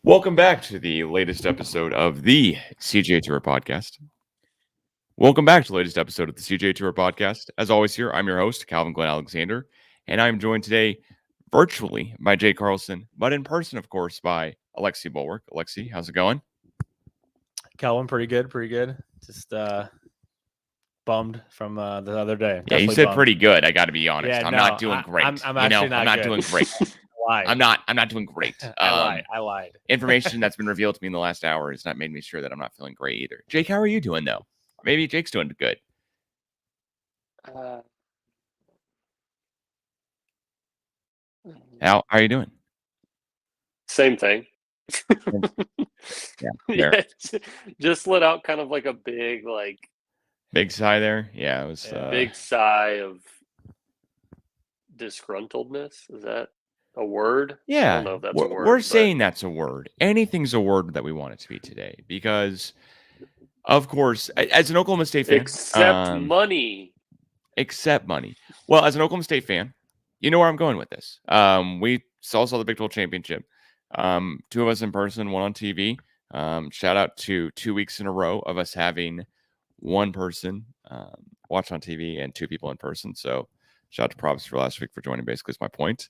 Welcome back to the latest episode of the CGA Tour podcast. Welcome back to the latest episode of the CGA Tour podcast. As always, here I'm your host, Calvin Glen Alexander, and I'm joined today virtually by Jay Carlson, but in person, of course, by Alexi Bollwerk. Alexi, how's it going? Calvin, pretty good. Just bummed from the other day. Yeah, you said pretty good. I got to be honest. Yeah, I'm no, not doing great. I'm actually not I'm not good. doing great. I'm not doing great. I lied. Information that's been revealed to me in the last hour has not made me sure that I'm not feeling great either. Jake, how are you doing though? Maybe Jake's doing good. How are you doing? Same thing. Yeah, just let out kind of like a big sigh there. Yeah, it was big sigh of disgruntledness. Is that a word? Yeah, I don't know if that's a word. We're saying that's a word. Anything's a word that we want it to be today because, of course, as an Oklahoma State fan, except money. Except money. Well, as an Oklahoma State fan, you know where I'm going with this. We saw the Big 12 championship. Two of us in person, one on TV. Shout out to 2 weeks in a row of us having one person watch on TV and two people in person. So shout out to Props for last week for joining, basically, is my point.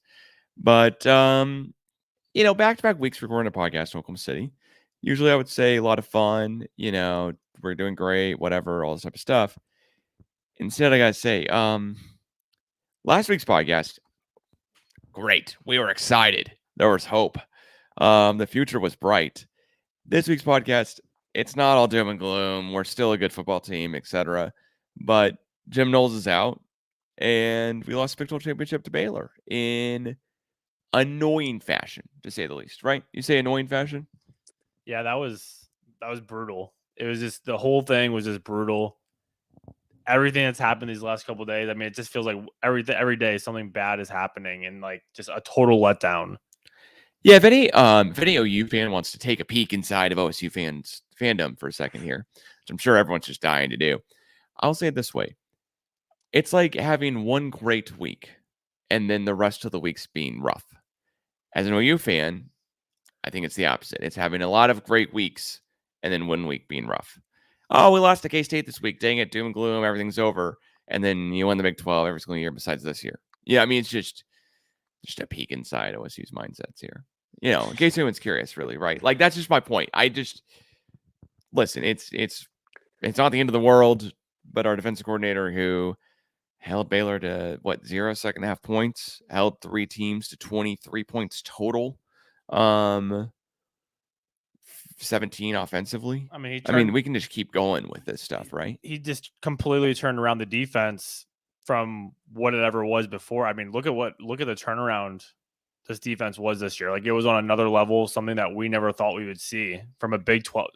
But, back-to-back weeks recording a podcast in Oklahoma City. Usually I would say a lot of fun, we're doing great, whatever, all this type of stuff. Instead, I got to say, last week's podcast, great. We were excited. There was hope. The future was bright. This week's podcast, it's not all doom and gloom. We're still a good football team, etc. But Jim Knowles is out, and we lost the Big 12 championship to Baylor in annoying fashion, to say the least. Right? You say annoying fashion? Yeah, that was brutal. It was just the whole thing was just brutal. Everything that's happened these last couple of days. I mean, it just feels like every day something bad is happening, and like just a total letdown. Yeah, if any OU fan wants to take a peek inside of OSU fandom for a second here, which I'm sure everyone's just dying to do, I'll say it this way. It's like having one great week and then the rest of the weeks being rough. As an OU fan, I think it's the opposite. It's having a lot of great weeks and then 1 week being rough. Oh, we lost to K-State this week. Dang it, doom and gloom, everything's over. And then you win the Big 12 every single year besides this year. Yeah, I mean, it's just a peek inside OSU's mindsets here. In case anyone's curious, really, right? Like, that's just my point. Listen, it's not the end of the world, but our defensive coordinator who held Baylor to 0 second half points, held 3 teams to 23 points total, 17 offensively. I mean, we can just keep going with this stuff, right? He just completely turned around the defense from what it ever was before. I mean, look at the turnaround this defense was this year. Like, it was on another level, something that we never thought we would see from a Big 12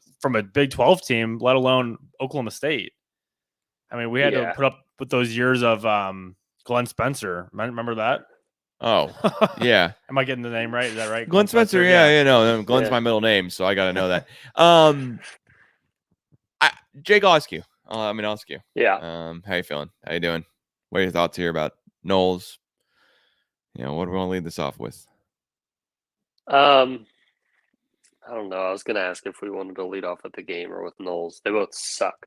team, let alone Oklahoma State. I mean, we had to put up with those years of Glenn Spencer. Remember that? Oh, yeah. Am I getting the name right? Is that right? Glenn Spencer, yeah. Glenn's my middle name, so I got to know that. Jake, I'll ask you. Yeah. How you feeling? How you doing? What are your thoughts here about Knowles? What do we want to lead this off with? I don't know. I was going to ask if we wanted to lead off with the game or with Knowles. They both suck,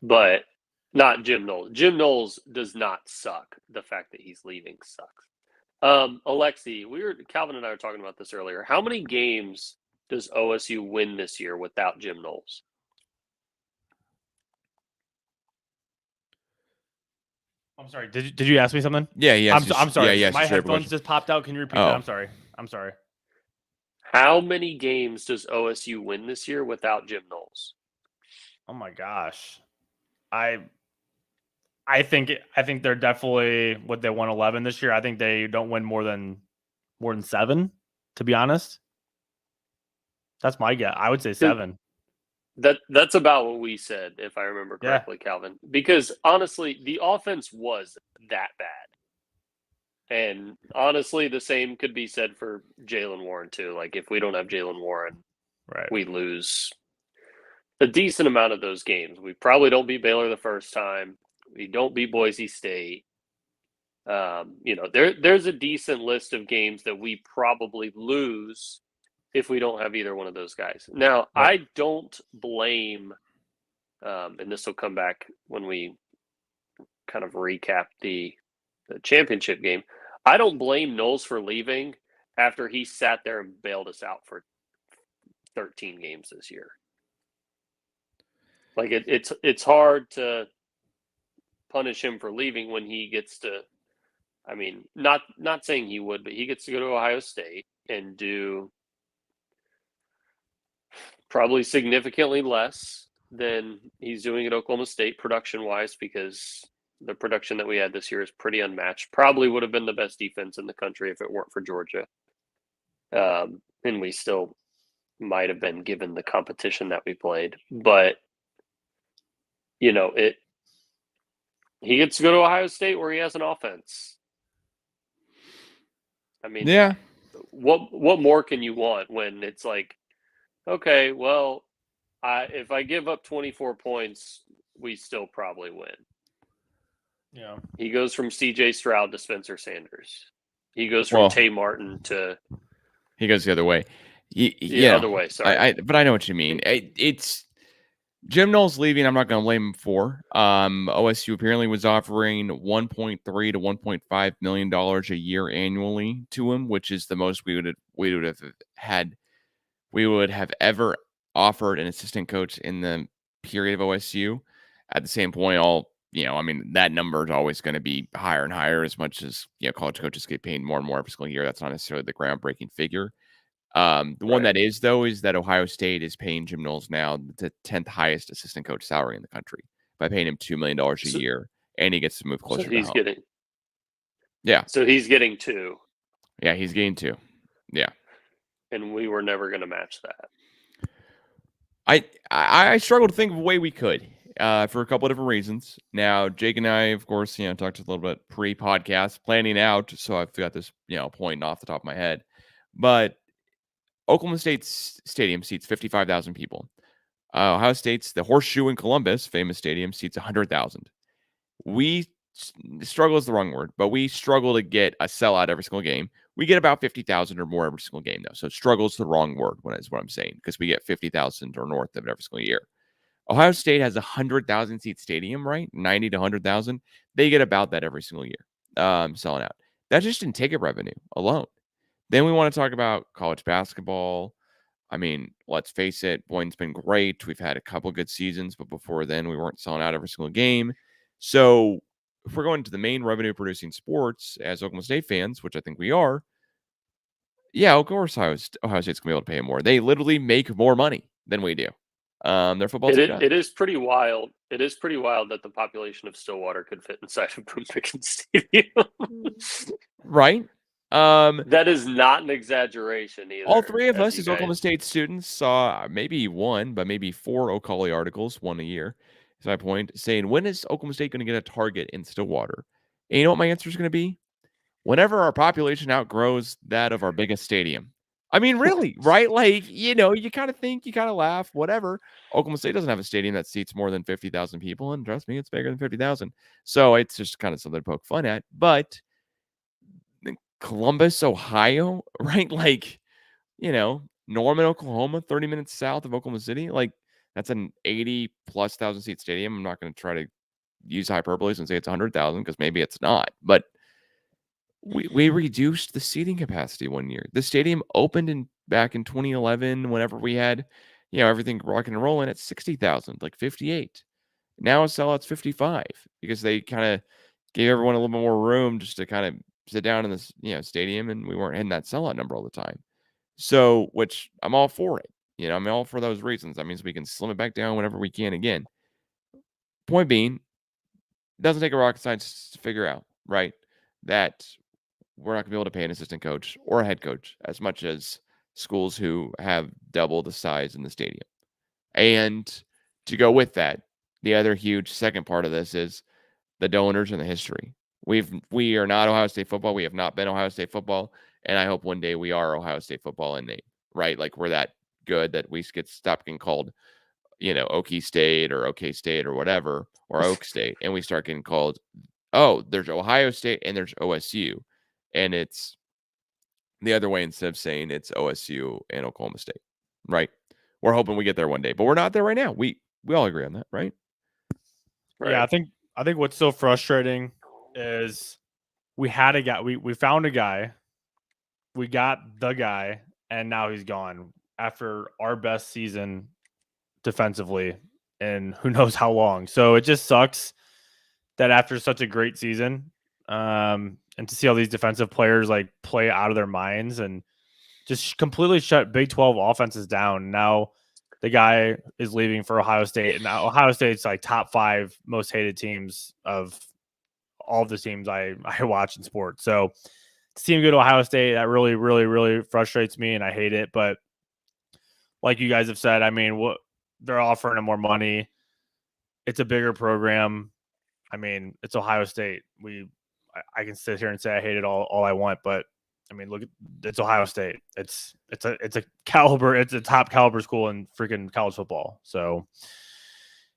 but not Jim Knowles. Jim Knowles does not suck. The fact that he's leaving sucks. Alexi, Calvin and I were talking about this earlier. How many games does OSU win this year without Jim Knowles? I'm sorry. Did you ask me something? Yeah. I'm sorry. Yeah, my headphones just popped out. Can you repeat that? I'm sorry. How many games does OSU win this year without Jim Knowles? Oh my gosh. I think they're definitely what they won 11 this year. I think they don't win more than 7, to be honest. That's my guess. I would say 7. That's about what we said, if I remember correctly, yeah. Calvin. Because honestly, the offense was that bad. And honestly, the same could be said for Jaylen Warren too. Like, if we don't have Jaylen Warren, right, we lose a decent amount of those games. We probably don't beat Baylor the first time. We don't beat Boise State. There's a decent list of games that we probably lose if we don't have either one of those guys. Now, Right. I don't blame, and this will come back when we kind of recap the championship game. I don't blame Knowles for leaving after he sat there and bailed us out for 13 games this year. Like it's hard to punish him for leaving when he gets to, I mean, not saying he would, but he gets to go to Ohio State and do probably significantly less than he's doing at Oklahoma State production wise, because the production that we had this year is pretty unmatched. Probably would have been the best defense in the country if it weren't for Georgia. And we still might have been given the competition that we played. But, you know, he gets to go to Ohio State where he has an offense. I mean, Yeah. what more can you want when it's like, okay, well, if I give up 24 points, we still probably win. Yeah. He goes from CJ Stroud to Spencer Sanders. He goes from Tay Martin to. He goes the other way. Other way. Sorry, but I know what you mean. It's Jim Knowles leaving. I'm not going to blame him for. OSU apparently was offering $1.3 to $1.5 million a year annually to him, which is the most we would have ever offered an assistant coach in the period of OSU. At the same point, that number is always going to be higher and higher as much as, college coaches get paid more and more every single year. That's not necessarily the groundbreaking figure. The one that is, though, is that Ohio State is paying Jim Knowles now the 10th highest assistant coach salary in the country by paying him $2 million a year, and he gets to move closer to home. So he's getting 2. Yeah, he's getting 2. Yeah. And we were never going to match that. I struggle to think of a way we could for a couple of different reasons. Now, Jake and I, of course, talked a little bit pre-podcast, planning out, so I've got this, point off the top of my head. But Oklahoma State's stadium seats 55,000 people. Ohio State's, the Horseshoe in Columbus, famous stadium, seats 100,000. Struggle is the wrong word, but we struggle to get a sellout every single game. We get about 50,000 or more every single game, though. So struggle is the wrong word, is what I'm saying, because we get 50,000 or north of it every single year. Ohio State has a 100,000 seat stadium, right? 90 to 100,000. They get about that every single year, selling out. That's just in ticket revenue alone. Then we want to talk about college basketball. I mean, let's face it, Boynton's been great. We've had a couple good seasons, but before then, we weren't selling out every single game. So if we're going to the main revenue-producing sports as Oklahoma State fans, which I think we are, yeah, of course Ohio State's going to be able to pay more. They literally make more money than we do. Their football team does. It is pretty wild. It is pretty wild that the population of Stillwater could fit inside of Boone Pickens Stadium. Right? That is not an exaggeration either. All three of us as Oklahoma State students saw maybe one, but maybe 4 O'Colly articles, one a year, is my point, saying, when is Oklahoma State going to get a target in Stillwater? And you know what my answer is going to be? Whenever our population outgrows that of our biggest stadium. I mean, really, right? Like, you kind of think, you kind of laugh, whatever. Oklahoma State doesn't have a stadium that seats more than 50,000 people, and trust me, it's bigger than 50,000. So it's just kind of something to poke fun at. But Columbus, Ohio, right? Like, Norman, Oklahoma, 30 minutes south of Oklahoma City. Like, that's an 80+ thousand seat stadium. I'm not going to try to use hyperbole and say it's 100,000 because maybe it's not. But we reduced the seating capacity one year. The stadium opened back in 2011, whenever we had, everything rocking and rolling at 60,000, like 58. Now a sellout's 55 because they kind of gave everyone a little bit more room just to kind of sit down in this, stadium, and we weren't hitting that sellout number all the time. So, which I'm all for it. I'm all for those reasons. That means we can slim it back down whenever we can again. Point being, it doesn't take a rocket science to figure out, right, that we're not going to be able to pay an assistant coach or a head coach as much as schools who have double the size in the stadium. And to go with that, the other huge second part of this is the donors and the history. We are not Ohio State football. We have not been Ohio State football. And I hope one day we are Ohio State football in name, right? Like, we're that good that we get stopped getting called, Okie State or OK State or whatever, or Oak State. And we start getting called, oh, there's Ohio State and there's OSU. And it's the other way instead of saying it's OSU and Oklahoma State, right? We're hoping we get there one day, but we're not there right now. We all agree on that, right? Yeah, I think what's so frustrating is we had a guy, we found a guy, we got the guy, and now he's gone after our best season defensively and who knows how long. So it just sucks that after such a great season, and to see all these defensive players like play out of their minds and just completely shut Big 12 offenses down. Now the guy is leaving for Ohio State, and now Ohio State's like top 5 most hated teams of all of the teams I watch in sports. So to see him go to Ohio State, that really, really, really frustrates me, and I hate it. But like you guys have said, I mean, what they're offering him more money. It's a bigger program. I mean, it's Ohio State. I can sit here and say I hate it all I want, but I mean, look, it's Ohio State. It's a caliber. It's a top caliber school in freaking college football. So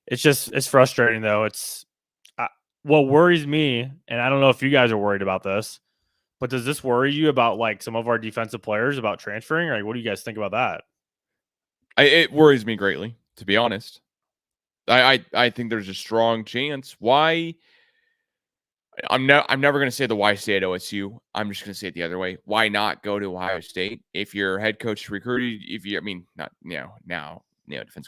it's frustrating though. It's what worries me, and I don't know if you guys are worried about this, but does this worry you about like some of our defensive players about transferring? Or like, what do you guys think about that? It worries me greatly, to be honest. I think there's a strong chance. Why? I'm never going to say the why stay at OSU. I'm just going to say it the other way. Why not go to Ohio State if your head coach recruited? Defense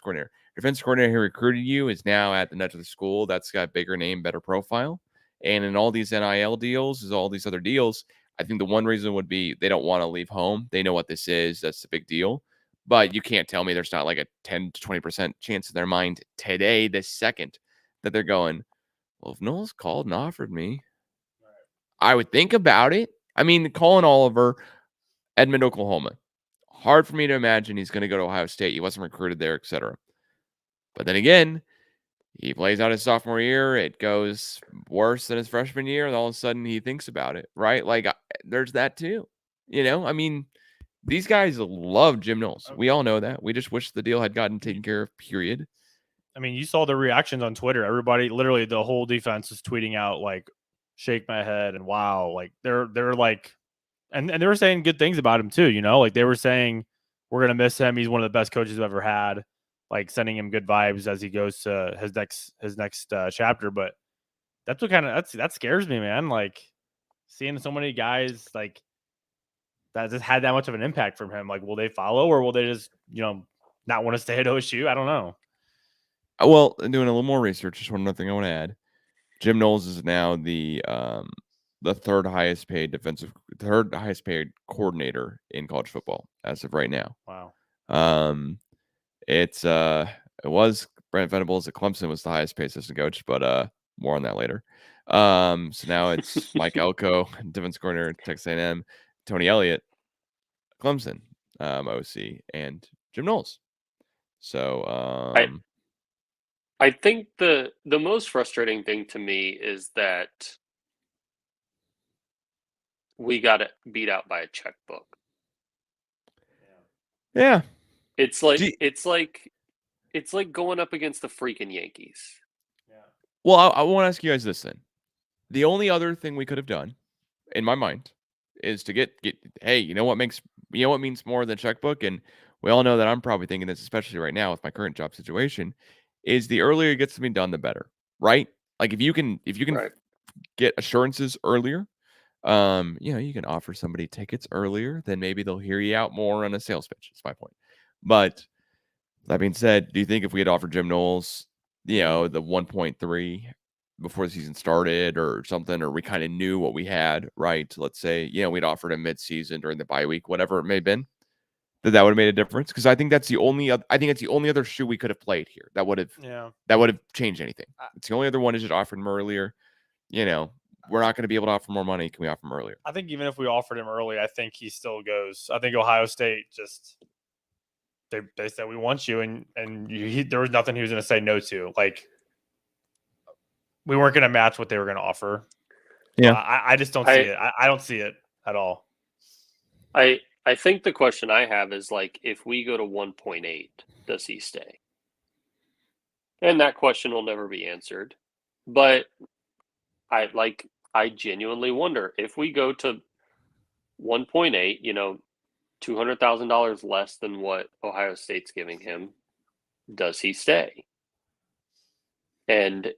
coordinator who recruited you is now at the nudge of the school. That's got bigger name, better profile, and in all these NIL deals, is all these other deals. I think the one reason would be they don't want to leave home. They know what this is. That's the big deal. But you can't tell me there's not like a 10 to 20% chance in their mind today, this second, that they're going, well, if Knowles called and offered me, I would think about it. I mean, Colin Oliver, Edmond, Oklahoma. Hard for me to imagine he's going to go to Ohio State. He wasn't recruited there, etc. But then again, he plays out his sophomore year. It goes worse than his freshman year. And all of a sudden he thinks about it, right? Like there's that too. I mean, these guys love Jim Knowles. We all know that. We just wish the deal had gotten taken care of, period. I mean, you saw the reactions on Twitter. Everybody, literally the whole defense is tweeting out like, shake my head and wow. Like they're like, and they were saying good things about him too, like they were saying, we're going to miss him. He's one of the best coaches we've ever had, like sending him good vibes as he goes to his next chapter. But that's what that scares me, man. Like seeing so many guys like that just had that much of an impact from him. Like, will they follow or will they just, not want to stay at OSU? I don't know. Well, doing a little more research, just one other thing I want to add. Jim Knowles is now the third highest paid coordinator in college football as of right now. Wow. It was Brent Venables at Clemson was the highest paid assistant coach, but more on that later. So now it's Mike Elko, defense coordinator at Texas A&M, Tony Elliott, Clemson, OC, and Jim Knowles. So I think the most frustrating thing to me is that we got beat out by a checkbook. Yeah. It's like going up against the freaking Yankees. Yeah. Well, I want to ask you guys this then. The only other thing we could have done, in my mind, is to get hey, you know what means more than checkbook, and we all know that I'm probably thinking this, especially right now with my current job situation, is the earlier it gets to be done, the better, right? Like if you can Right. get assurances earlier, you can offer somebody tickets earlier, then maybe they'll hear you out more on a sales pitch. That's my point. But that being said, do you think if we had offered Jim Knowles, the 1.3 before the season started or something, or we kind of knew what we had, right? Let's say, we'd offered him mid-season during the bye week, whatever it may have been, that would have made a difference? Because I think that's the only other shoe we could have played here that would have changed anything. It's the only other one is just offering him earlier. We're not going to be able to offer more money. Can we offer him earlier? I think even if we offered him early, I think he still goes. I think Ohio State just they said we want you, and there was nothing he was going to say no to. Like we weren't going to match what they were going to offer. Yeah, I just don't see it. I don't see it at all. I think the question I have is like, if we go to 1.8, does he stay? And that question will never be answered. But I genuinely wonder if we go to 1.8, $200,000 less than what Ohio State's giving him. Does he stay? And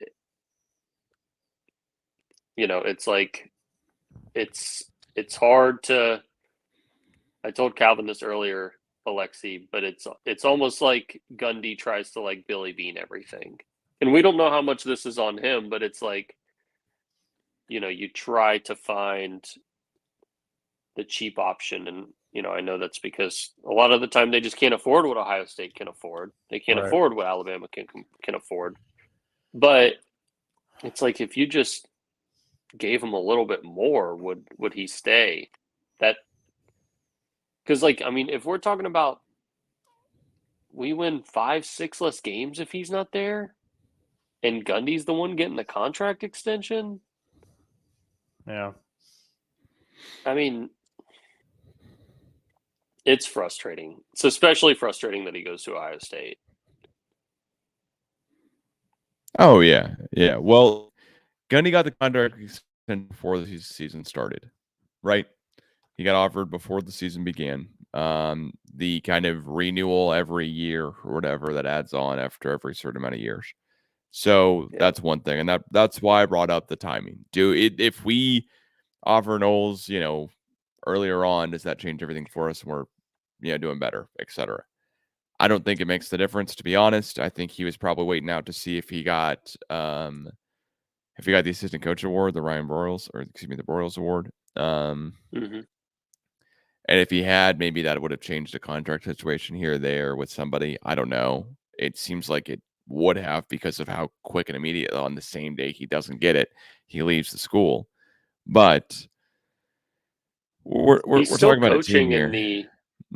it's like it's hard to. I told Calvin this earlier, Alexi, but it's almost like Gundy tries to like Billy Bean everything, and we don't know how much this is on him, but it's like, you try to find the cheap option, and I know that's because a lot of the time they just can't afford what Ohio State can afford. They can't Right. afford what Alabama can afford. But it's like, if you just gave him a little bit more, would he stay? That because if we're talking about we win 5-6 less games if he's not there, and Gundy's the one getting the contract extension. Yeah. It's frustrating. It's especially frustrating that he goes to Ohio State. Oh, yeah. Yeah. Well, Gundy got the contract extension before the season started, right? He got offered before the season began. The kind of renewal every year or whatever that adds on after every certain amount of years. So that's one thing. And that's why I brought up the timing. If we offer Knowles, earlier on, does that change everything for us and we're, doing better, etc.? I don't think it makes the difference, to be honest. I think he was probably waiting out to see if he got the assistant coach award, the the Broyles award. And if he had, maybe that would have changed the contract situation here or there with somebody. I don't know. It seems like it would have, because of how quick and immediate on the same day he doesn't get it, he leaves the school. But we're still talking about a team coaching here. in the.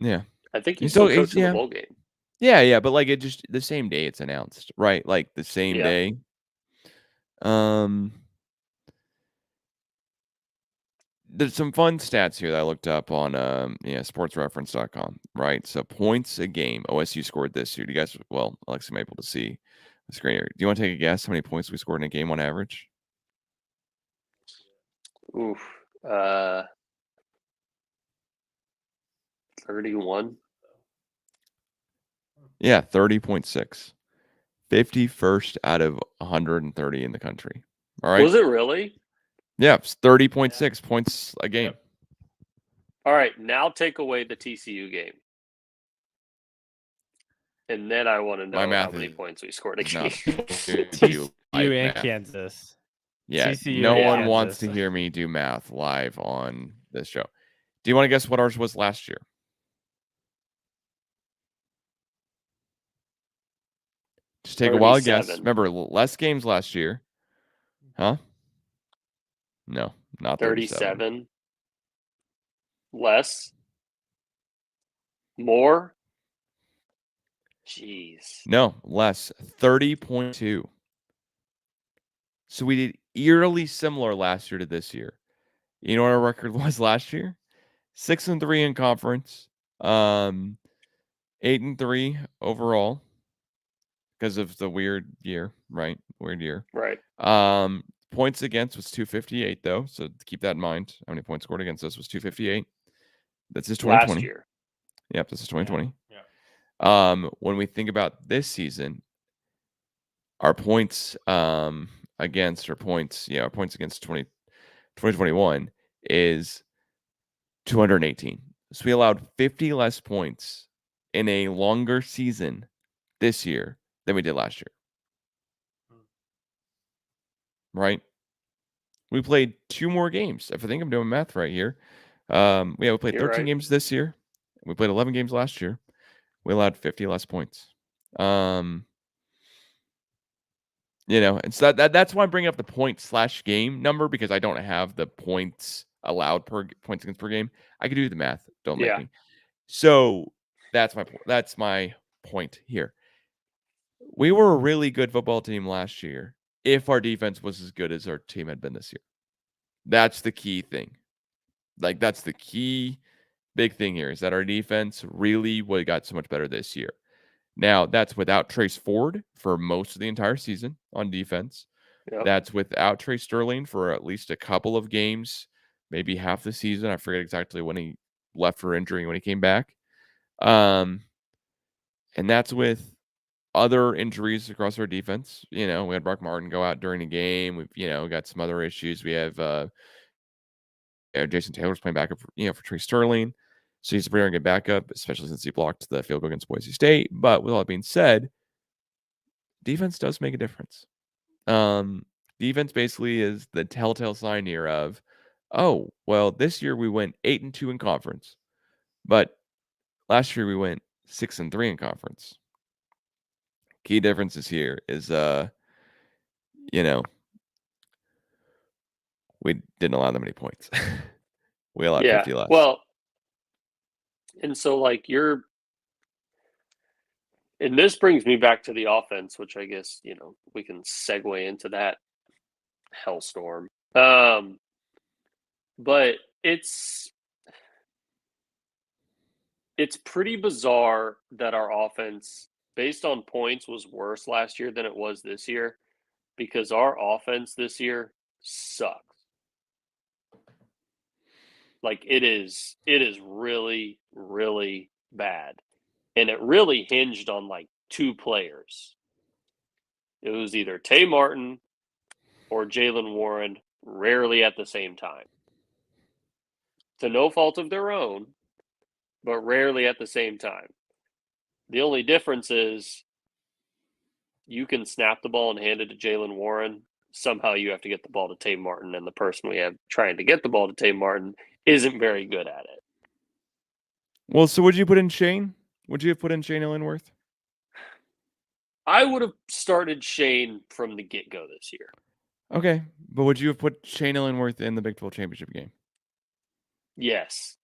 Yeah, I think he's still coaching the bowl game. Yeah, but like it just the same day it's announced, right? Like the same day. There's some fun stats here that I looked up on sportsreference.com, right? So points a game OSU scored this year. Do you guys, Alexi, I'm able to see the screen here. Do you want to take a guess how many points we scored in a game on average? Oof. 31. Yeah, 30.6. 51st out of 130 in the country. All right. Was it really? Yeah, it's 30.6 points a game. Yep. All right, now take away the TCU game. And then I want to know how many points we scored a game. TCU and Kansas. Yeah, TCU no and one Kansas. wants to hear me do math live on this show. Do you want to guess what ours was last year? Just take a wild guess. Remember, less games last year. Huh? No, not 37. Less? More? Jeez. No, less. 30.2. So we did eerily similar last year to this year. You know what our record was last year? 6-3 in conference. 8-3 overall. Because of the weird year, right? Weird year. Right. Points against was 258, though. So keep that in mind. How many points scored against us was 258. This is 2020. Last year. Yep, this is 2020. Yeah. When we think about this season, our points against 2021 is 218. So we allowed 50 less points in a longer season this year than we did last year. Right? We played 2 more games. If I think I'm doing math right here. We played 13 games this year. We played 11 games last year. We allowed 50 less points. And so that's why I'm bringing up the point/game number, because I don't have the points allowed points against per game. I could do the math. Don't make me. So that's my point here. We were a really good football team last year if our defense was as good as our team had been this year. That's the key thing. Like, that's the key big thing here, is that our defense really would have got so much better this year. Now, that's without Trace Ford for most of the entire season on defense. Yep. That's without Trey Sterling for at least a couple of games maybe half the season. I forget exactly when he left for injury when he came back. And that's with other injuries across our defense. We had Brock Martin go out during the game. We've, got some other issues. We have Jason Taylor's playing backup for Trey Sterling. So he's a very good backup, especially since he blocked the field goal against Boise State. But with all that being said, defense does make a difference. Defense basically is the telltale sign here of, oh, well, this year we went 8-2 in conference, but last year we went 6-3 in conference. Key differences here is, we didn't allow that many points. We allowed 50 less. Well, and so and this brings me back to the offense, which I guess, we can segue into that hellstorm. But it's pretty bizarre that our offense, based on points, was worse last year than it was this year, because our offense this year sucks. It is really, really bad. And it really hinged on two players. It was either Tay Martin or Jalen Warren, rarely at the same time. To no fault of their own, but rarely at the same time. The only difference is you can snap the ball and hand it to Jalen Warren. Somehow you have to get the ball to Tay Martin, and the person we have trying to get the ball to Tay Martin isn't very good at it. Well, so would you put in Shane? Would you have put in Shane Illingworth? I would have started Shane from the get-go this year. Okay, but would you have put Shane Illingworth in the Big 12 championship game? Yes.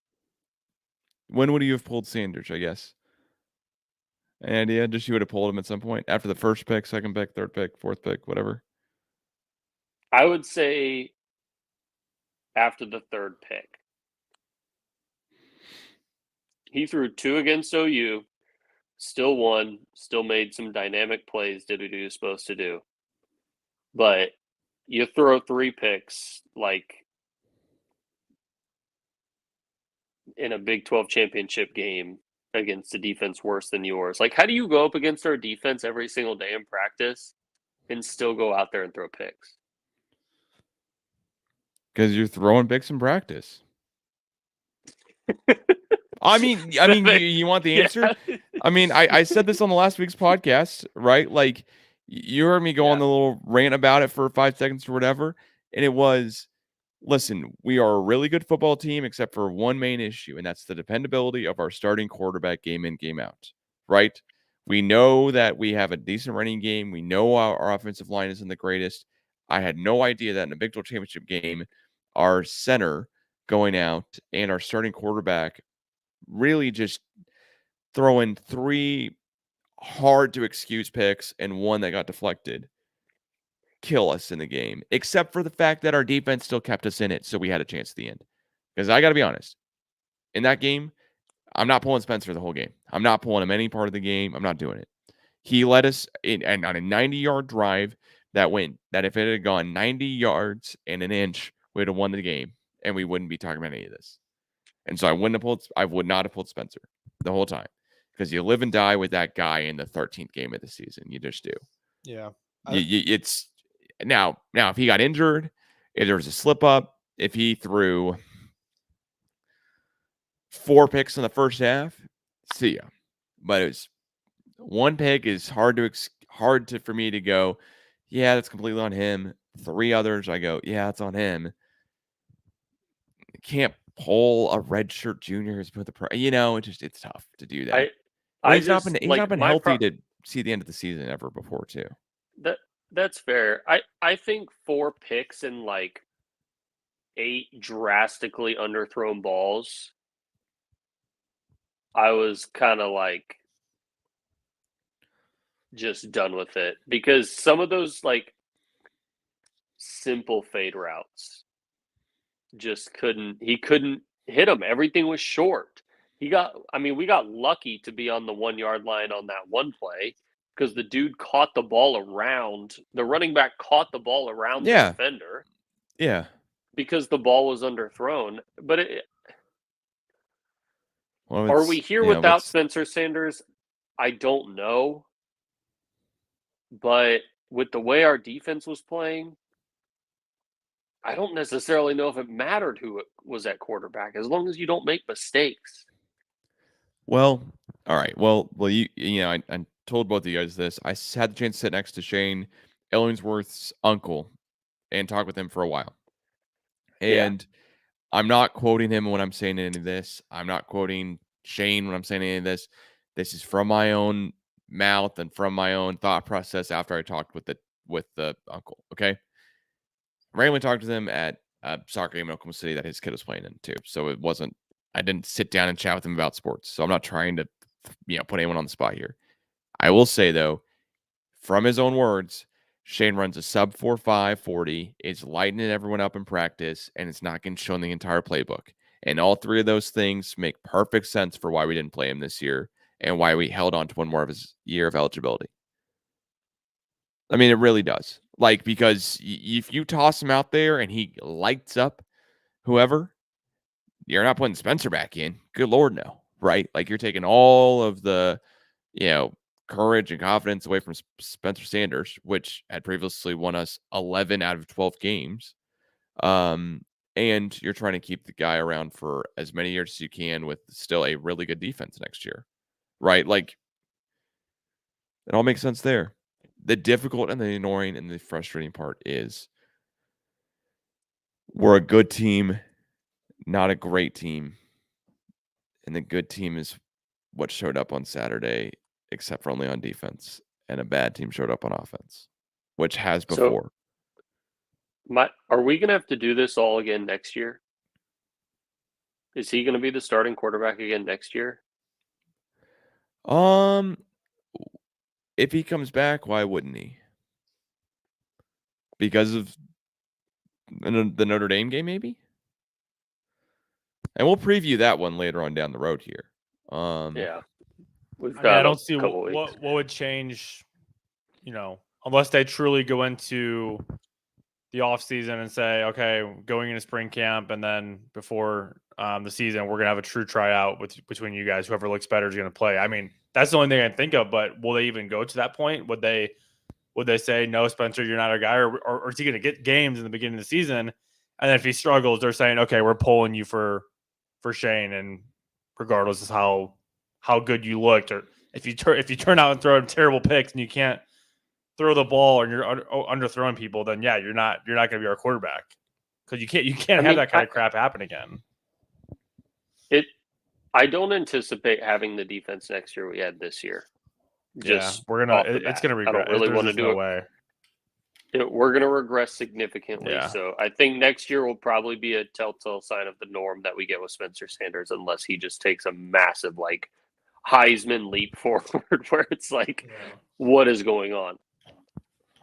When would you have pulled Sanders, I guess? Any idea? Just you would have pulled him at some point? After the first pick, second pick, third pick, fourth pick, whatever? I would say after the third pick. He threw 2 against OU, still won, still made some dynamic plays, did what he was supposed to do. But you throw 3 picks in a Big 12 championship game against a defense worse than yours. How do you go up against our defense every single day in practice and still go out there and throw picks? Because you're throwing picks in practice. I mean, you want the answer? Yeah. I mean, I said this on the last week's podcast, right? You heard me go on the little rant about it for 5 seconds or whatever, and it was, listen, we are a really good football team except for one main issue, and that's the dependability of our starting quarterback game in, game out, right? We know that we have a decent running game. We know our offensive line isn't the greatest. I had no idea that in a Big 12 championship game, our center going out and our starting quarterback really just throwing 3 hard to excuse picks and 1 that got deflected kill us in the game, except for the fact that our defense still kept us in it, so we had a chance at the end. Because I got to be honest, in that game, I'm not pulling Spencer the whole game. I'm not pulling him any part of the game. I'm not doing it. He led us in on a 90-yard drive that if it had gone 90 yards and an inch, we would have won the game, and we wouldn't be talking about any of this. And so I would not have pulled Spencer the whole time, because you live and die with that guy in the 13th game of the season. You just do. Yeah. It's now if he got injured, if there was a slip up, if he threw 4 picks in the first half, see ya. But it was 1 pick is hard for me to go, yeah, that's completely on him. 3 others, I go, yeah, it's on him. Can't pull a redshirt junior who's put it's tough to do that. He's not been healthy to see the end of the season ever before too. That's fair. I think 4 picks and 8 drastically underthrown balls, I was kind of just done with it, because some of those simple fade routes he couldn't hit them. Everything was short. We got lucky to be on the 1-yard line on that one play, because the dude caught the ball around the running back, caught the ball around the defender. Yeah. because the ball was underthrown. But Well, are we it's, here you know, without let's- Spencer Sanders? I don't know. But with the way our defense was playing, I don't necessarily know if it mattered who it was at quarterback, as long as you don't make mistakes. Well, all right. Well, you know, I told both of you guys this. I had the chance to sit next to Shane Ellingsworth's uncle and talk with him for a while. Yeah. And I'm not quoting him when I'm saying any of this. I'm not quoting Shane when I'm saying any of this. This is from my own mouth and from my own thought process after I talked with the uncle. Okay. I randomly talked to them at a soccer game in Oklahoma City that his kid was playing in too. So I didn't sit down and chat with him about sports. So I'm not trying to, put anyone on the spot here. I will say though, from his own words, Shane runs a sub 4.5 40, is lighting everyone up in practice, and it's not getting shown the entire playbook. And all three of those things make perfect sense for why we didn't play him this year and why we held on to one more of his year of eligibility. I mean, it really does. Like, because if you toss him out there and he lights up whoever, you're not putting Spencer back in. Good Lord, no. Right? Like, you're taking all of the, courage and confidence away from Spencer Sanders, which had previously won us 11 out of 12 games. And you're trying to keep the guy around for as many years as you can with still a really good defense next year. Right? Like, it all makes sense there. The difficult and the annoying and the frustrating part is we're a good team, not a great team. And the good team is what showed up on Saturday, except for only on defense. And a bad team showed up on offense, which has before. Are we going to have to do this all again next year? Is he going to be the starting quarterback again next year? If he comes back, why wouldn't he? Because of the Notre Dame game, maybe? And we'll preview that one later on down the road here. Yeah. I don't see what would change, unless they truly go into the offseason and say, okay, going into spring camp, and then before the season, we're going to have a true tryout between you guys. Whoever looks better is going to play. I mean, that's the only thing I can think of, but will they even go to that point? Would they say, no, Spencer, you're not our guy? Or is he going to get games in the beginning of the season? And then if he struggles, they're saying, okay, we're pulling you for Shane, and regardless of how good you looked, or if you turn out and throw terrible picks and you can't throw the ball and you're underthrowing people, then yeah, you're not going to be our quarterback, because you can't have that kind of crap happen again. I don't anticipate having the defense next year we had this year. It's going to regress. I don't really want to do it. Way. We're going to regress significantly. Yeah. So I think next year will probably be a telltale sign of the norm that we get with Spencer Sanders, unless he just takes a massive Heisman leap forward where it's what is going on?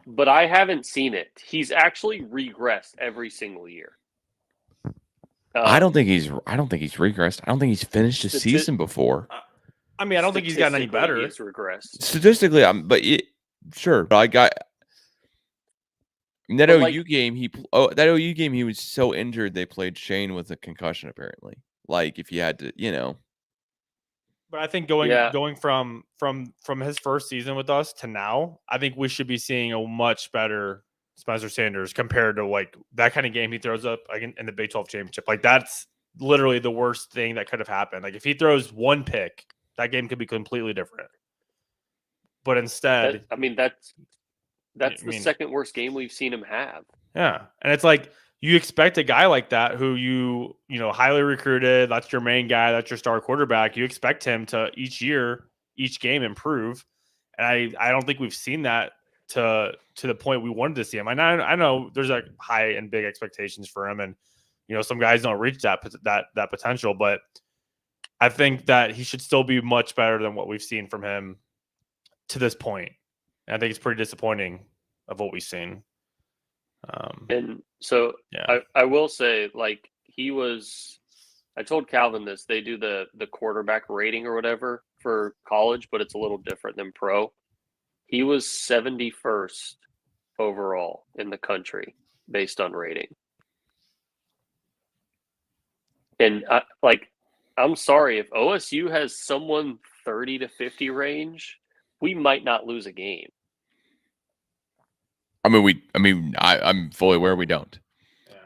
But I haven't seen it. He's actually regressed every single year. I don't think he's regressed. I don't think he's finished a season before. I mean, I don't think he's gotten any better. He's regressed. Statistically, sure. But that OU game, he was so injured they played Shane with a concussion. Apparently, if you had to, But I think going from his first season with us to now, I think we should be seeing a much better Spencer Sanders compared to that kind of game he throws up in the Big 12 championship. That's literally the worst thing that could have happened. If he throws one pick, that game could be completely different. But instead, that's the second worst game we've seen him have. Yeah, and it's you expect a guy like that who you highly recruited. That's your main guy. That's your star quarterback. You expect him to each game improve, and I don't think we've seen that to the point we wanted to see him. I know there's high and big expectations for him, and some guys don't reach that potential, but I think that he should still be much better than what we've seen from him to this point. And I think it's pretty disappointing of what we've seen. And so yeah. I will say, I told Calvin this, they do the quarterback rating or whatever for college, but it's a little different than pro. He was 71st overall in the country based on rating. And I'm sorry, if OSU has someone 30 to 50 range, we might not lose a game. I'm fully aware we don't. Yeah.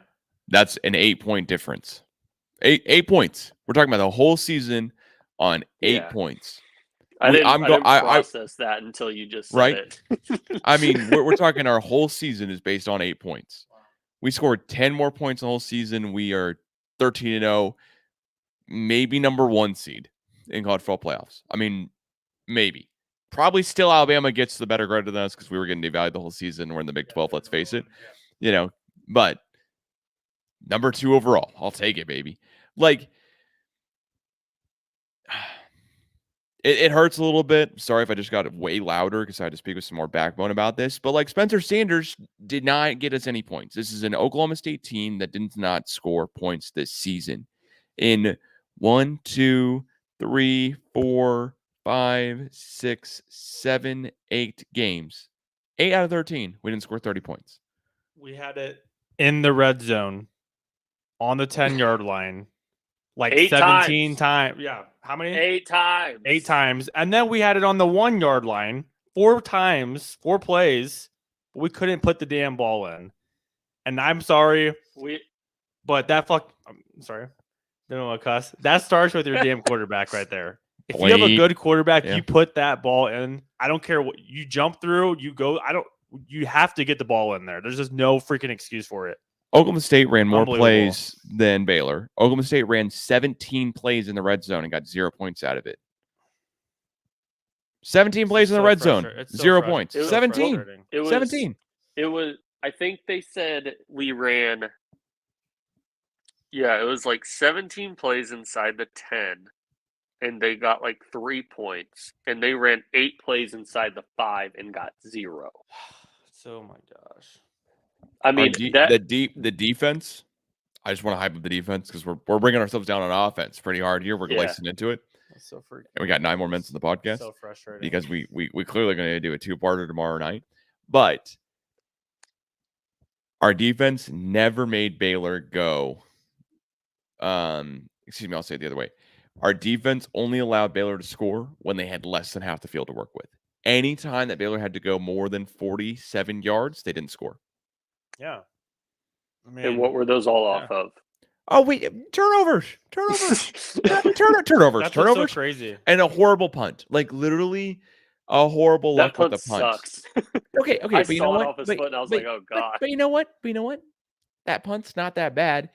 That's an 8-point difference. Eight points. We're talking about the whole season on 8 points. I didn't process that until you just said it. I mean, we're talking our whole season is based on 8 points. We scored 10 more points in the whole season. We are 13-0, maybe number 1 seed in college football playoffs. I mean, maybe. Probably still Alabama gets the better grade than us because we were getting devalued the whole season. We're in the Big 12, let's face it. But number 2 overall. I'll take it, baby. It hurts a little bit. Sorry if I just got way louder because I had to speak with some more backbone about this. But Spencer Sanders did not get us any points. This is an Oklahoma State team that did not score points this season. In 1, 2, 3, 4, 5, 6, 7, 8 games. 8 out of 13, we didn't score 30 points. We had it in the red zone on the 10-yard line. 17 times. Yeah. How many? 8 times. 8 times. And then we had it on the 1-yard line 4 times, 4 plays, but we couldn't put the damn ball in. And I'm sorry. But I'm sorry. Don't want to cuss. That starts with your damn quarterback right there. If you have a good quarterback, you put that ball in. I don't care what you jump through, you go. You have to get the ball in there. There's just no freaking excuse for it. Oklahoma State ran more plays than Baylor. Oklahoma State ran 17 plays in the red zone and got 0 points out of it. 17 plays in the red zone, 0 points. 17. 17. It was. I think they said we ran. Yeah, it was 17 plays inside the 10, and they got 3 points. And they ran 8 plays inside the 5 and got 0. So my gosh. I mean, the defense. I just want to hype up the defense because we're bringing ourselves down on offense pretty hard here. We're glazing into it. That's so freaking. And we got 9 more minutes in the podcast. So frustrating because we clearly going to do a 2-parter tomorrow night. But our defense never made Baylor go. Excuse me, I'll say it the other way. Our defense only allowed Baylor to score when they had less than half the field to work with. Anytime that Baylor had to go more than 47 yards, they didn't score. Yeah. And what were those all off of? Oh, wait, turnovers. Turnovers. That's so crazy. And a horrible punt. Literally a horrible luck with the punt. Sucks. Okay. I saw it off his foot and I was oh, God. But you know what? That punt's not that bad.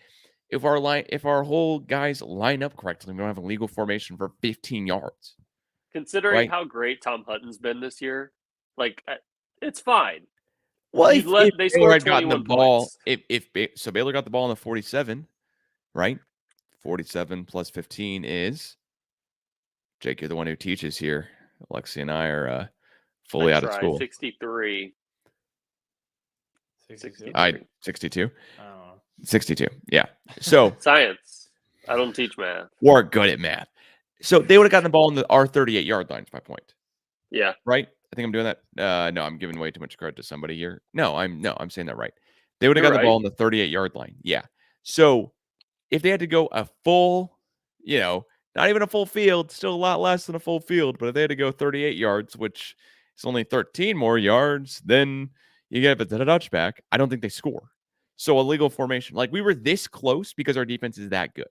If our whole guys line up correctly, we don't have a legal formation for 15 yards. Considering how great Tom Hutton's been this year, it's fine. Well, if they Baylor scored had gotten the 21 ball, points. so Baylor got the ball on the 47, right? 47 plus 15 is Jake. You're the one who teaches here. Alexi and I are fully out of school. 63. 62. 62. I don't know. 62. Yeah. So science. I don't teach math. We're good at math. So they would have gotten the ball in our 38-yard line. Is my point. Yeah. Right. I think I'm doing that. No, I'm giving way too much credit to somebody here. No, I'm saying that right. They would have got the ball on the 38-yard line. Yeah. So if they had to go a full, not even a full field, still a lot less than a full field, but if they had to go 38 yards, which is only 13 more yards, then you get a touchback. I don't think they score. So a legal formation. We were this close because our defense is that good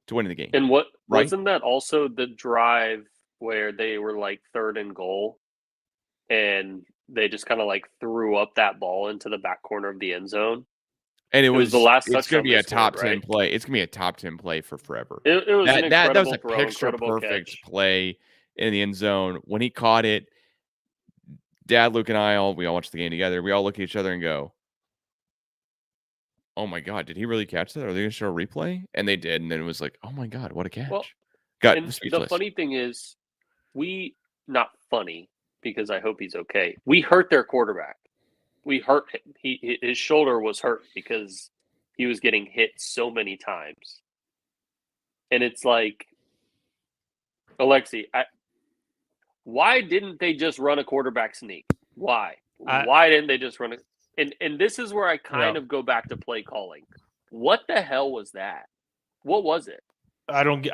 to winning the game. And wasn't that also the drive where they were 3rd and goal? And they just kind of threw up that ball into the back corner of the end zone. And it was the last touchdown. It's going to be a top 10 play. It's going to be a top 10 play for forever. It was that was a picture perfect play in the end zone. When he caught it, Dad, Luke, and we all watched the game together. We all look at each other and go, "Oh my God, did he really catch that? Are they going to show a replay?" And they did. And then it was oh my God, what a catch. Well, the funny thing is, not funny, because I hope he's okay. We hurt their quarterback. We hurt him. His shoulder was hurt because he was getting hit so many times. And it's Alexi, why didn't they just run a quarterback sneak? Why? Why didn't they just run it? And this is where I kind of go back to play calling. What the hell was that? What was it? I don't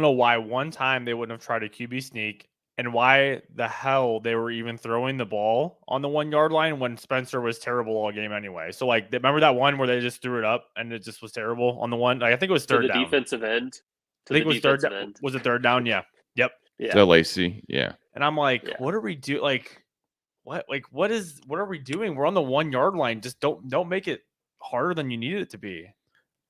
know why one time they wouldn't have tried a QB sneak and why the hell they were even throwing the ball on the 1 yard line when Spencer was terrible all game anyway. So like, remember that one where they just threw it up and it just was terrible on the one? Like, I think it was third down. Defensive end. I think it was third down. Was it third down? Yeah. Yep. Yeah. To Lacey. Yeah. And I'm like, what are we doing? Like, what are we doing? We're on the 1 yard line. Just don't make it harder than you need it to be.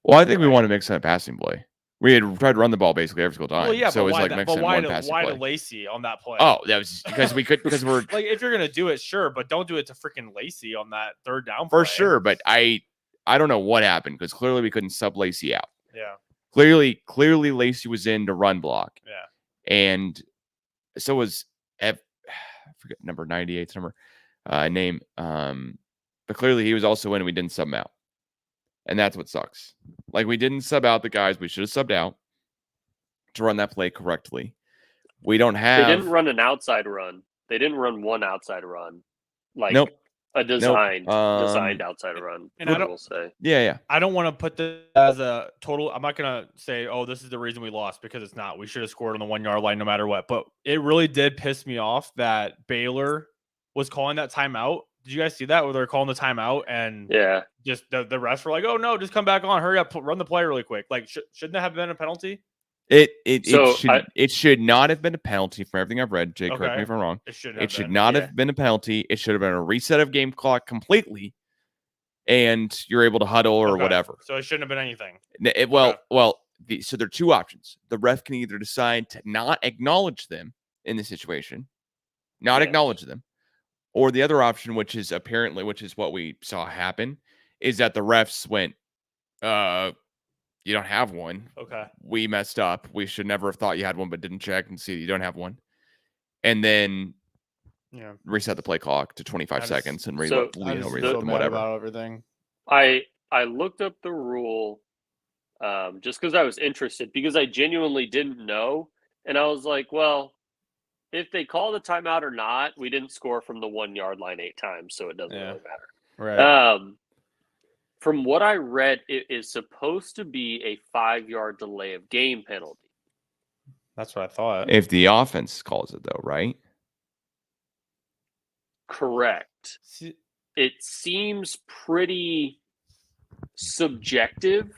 Well, I think we want to mix in a passing play. We had tried to run the ball basically every single time. Well, yeah, so it was like mixing one passing play. Why to Lacey on that play? Oh, that was because we're like, if you're gonna do it, sure, but don't do it to freaking Lacey on that third down for play. sure. But I don't know what happened because clearly we couldn't sub Lacey out. Yeah. Clearly Lacey was in to run block. Yeah. And so was I forget number 98's number name. But clearly he was also in and we didn't sub him out. And that's what sucks. Like, we didn't sub out the guys we should have subbed out to run that play correctly. We don't have. They didn't run an outside run. They didn't run one outside run. Like a designed outside run. And I will say. Yeah. I don't want to put this as a total. I'm not gonna say, oh, this is the reason we lost, because it's not. We should have scored on the 1 yard line no matter what. But it really did piss me off that Baylor was calling that timeout. Did you guys see that where they're calling the timeout and just the refs were like, oh no, just come back on, hurry up, run the play really quick. Like, shouldn't that have been a penalty? It should not have been a penalty from everything I've read. Jake, correct me if I'm wrong. It should not have been a penalty. It should have been a reset of game clock completely, and you're able to huddle or whatever. So it shouldn't have been anything. So there are two options. The ref can either decide to not acknowledge them in the situation, acknowledge them. Or the other option, which is what we saw happen, is that the refs went, you don't have one. Okay. We messed up. We should never have thought you had one, but didn't check and see you don't have one. And then reset the play clock to 25 seconds and reload them, whatever. About everything. I looked up the rule just because I was interested, because I genuinely didn't know. And I was like, well, if they call the timeout or not, we didn't score from the 1 yard line 8 times, so it doesn't really matter. Right. From what I read, it is supposed to be a 5 yard delay of game penalty. That's what I thought. If the offense calls it, though, right? Correct. It seems pretty subjective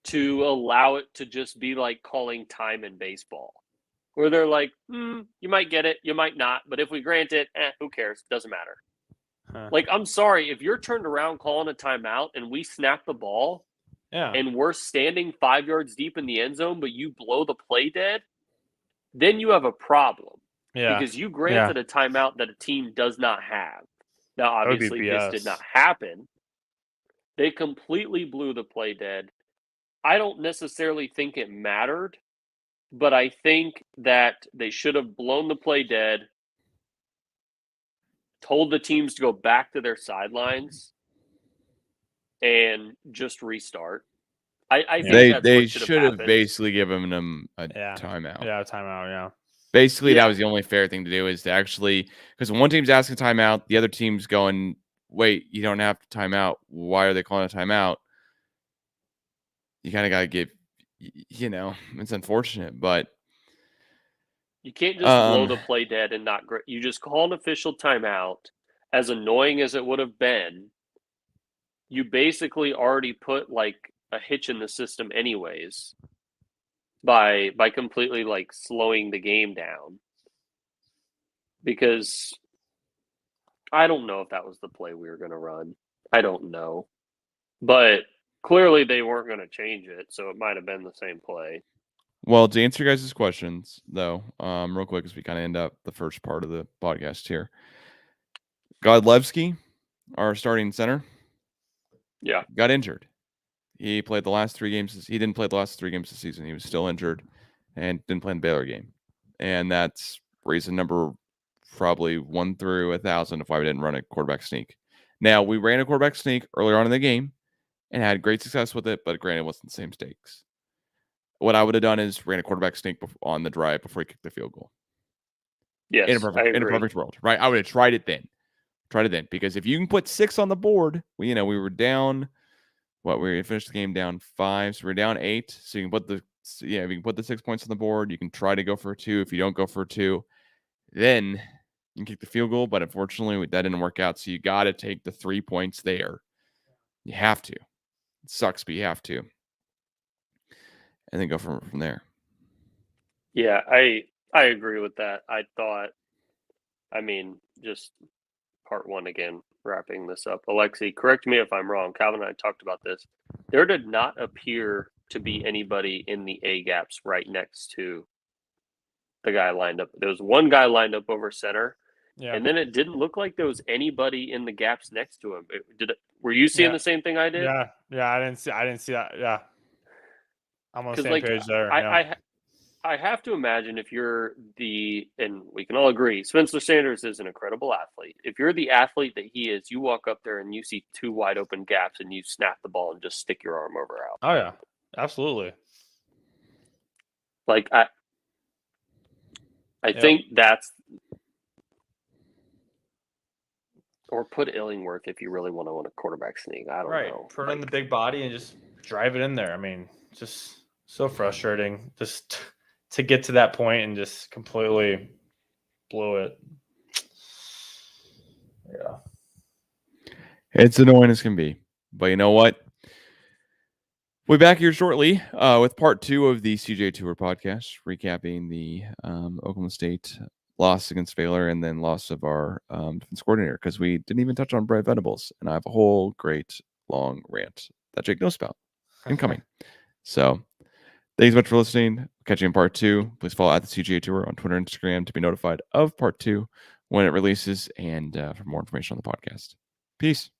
to allow it to just be like calling time in baseball, where they're like, you might get it, you might not, but if we grant it, who cares? Doesn't matter. Like, I'm sorry, if you're turned around calling a timeout and we snap the ball and we're standing 5 yards deep in the end zone, but you blow the play dead, then you have a problem. Yeah. Because you granted a timeout that a team does not have. Now, obviously, this did not happen. They completely blew the play dead. I don't necessarily think it mattered, but I think that they should have blown the play dead, told the teams to go back to their sidelines, and just restart. I think they should have basically given them a timeout. Yeah, a timeout, yeah. Basically, that was the only fair thing to do, is to actually, because one team's asking timeout, the other team's going, wait, you don't have to timeout. Why are they calling a timeout? You kind of got to give, it's unfortunate, but you can't just blow the play dead and not. You just call an official timeout. As annoying as it would have been, you basically already put like a hitch in the system, anyways, by completely like slowing the game down. Because I don't know if that was the play we were going to run. I don't know, but clearly they weren't going to change it, so it might have been the same play. Well, to answer your guys' questions, though, real quick, as we kind of end up the first part of the podcast here. Godlewski, our starting center, got injured. He played the last 3 games. He didn't play the last 3 games of the season. He was still injured and didn't play in the Baylor game. And that's reason number probably 1 through 1,000 if I didn't run a quarterback sneak. Now, we ran a quarterback sneak earlier on in the game and had great success with it, but granted, it wasn't the same stakes. What I would have done is ran a quarterback sneak on the drive before he kicked the field goal. Yes, in a perfect world, right? I would have tried it then. Because if you can put 6 on the board, we were down we finished the game down 5, so we're down 8. So you can put the 6 points on the board. You can try to go for a 2. If you don't go for a 2, then you can kick the field goal. But unfortunately, that didn't work out. So you got to take the 3 points there. You have to. It sucks, but you have to, and then go from there. Yeah, I agree with that. Just part one again, wrapping this up. Alexi, correct me if I'm wrong. Calvin and I talked about this. There did not appear to be anybody in the A gaps right next to the guy lined up. There was one guy lined up over center, and then it didn't look like there was anybody in the gaps next to him. Were you seeing the same thing I did? Yeah. I didn't see that. Yeah, I'm on the same page there. I have to imagine if you're and we can all agree, Spencer Sanders is an incredible athlete. If you're the athlete that he is, you walk up there and you see 2 wide open gaps and you snap the ball and just stick your arm over out. Oh yeah, absolutely. Like I think that's, or put Illingworth if you really want to run a quarterback sneak. I don't know. Put in the big body and just drive it in there. I mean, just so frustrating. Just to get to that point and just completely blew it. Yeah. It's annoying as can be. But you know what? We'll be back here shortly with part 2 of the CGA Tour podcast, recapping the Oklahoma State loss against Baylor and then loss of our defense coordinator, because we didn't even touch on Brett Venables. And I have a whole great long rant that Jake knows about incoming. So thanks so much for listening. Catch you in part 2. Please follow at the CGA Tour on Twitter and Instagram to be notified of part 2 when it releases and for more information on the podcast. Peace.